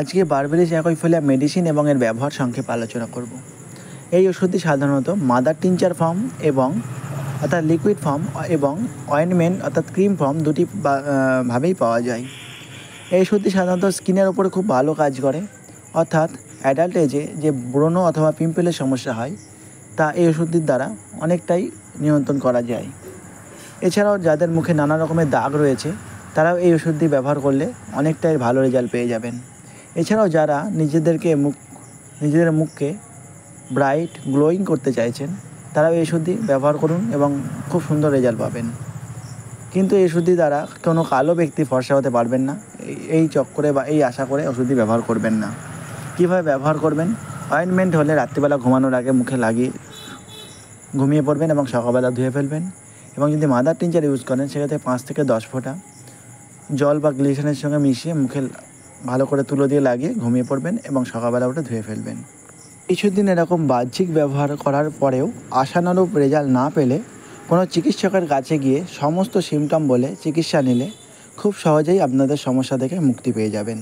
আজকে Burberry's অ্যাকুইফোলিয়া medicine এবং এর ব্যবহার সংক্ষেপে আলোচনা করব। এই ওষুধটি সাধারণত মাদার টিনচার ফর্ম এবং অর্থাৎ লিকুইড ফর্ম এবং অয়েনমেন্ট অর্থাৎ ক্রিম ফর্ম দুটি ভাবেই পাওয়া যায়। এই ওষুধটি সাধারণত স্কিনের ওপরে খুব ভালো কাজ করে, অর্থাৎ অ্যাডাল্ট এজে যে ব্রণ অথবা পিম্পলের সমস্যা হয় তা এই ওষুধটির দ্বারা অনেকটাই নিয়ন্ত্রণ করা যায়। এছাড়াও যাদের মুখে নানা রকমের দাগ রয়েছে তারাও এই ওষুধটি ব্যবহার করলে অনেকটাই ভালো রেজাল্ট পেয়ে যাবেন। এছাড়াও যারা নিজেদের মুখকে ব্রাইট গ্লোয়িং করতে চাইছেন তারাও এই ওষুধটি ব্যবহার করুন এবং খুব সুন্দর রেজাল্ট পাবেন। কিন্তু এই ওষুধটি দ্বারা কোনো কালো ব্যক্তি ফর্সা হতে পারবেন না, এই চক্করে বা এই আশা করে ওষুধটি ব্যবহার করবেন না। কীভাবে ব্যবহার করবেন? অয়েনমেন্ট হলে রাত্রিবেলা ঘুমানোর আগে মুখে লাগিয়ে ঘুমিয়ে পড়বেন এবং সকালবেলা ধুয়ে ফেলবেন। এবং যদি মাদার টিনচার ইউজ করেন সেক্ষেত্রে 5 থেকে 10 ফোঁটা জল বা গ্লিসারিনের সঙ্গে মিশিয়ে মুখে ভালো করে তুলো দিয়ে লাগিয়ে ঘুমিয়ে পড়বেন এবং সকালবেলা উঠে ধুয়ে ফেলবেন। কিছুদিন এরকম বাহ্যিক ব্যবহার করার পরেও আশানুরূপ রেজাল্ট না পেলে কোনো চিকিৎসকের কাছে গিয়ে সমস্ত সিমটম বলে চিকিৎসা নিলে খুব সহজেই আপনাদের সমস্যা থেকে মুক্তি পেয়ে যাবেন।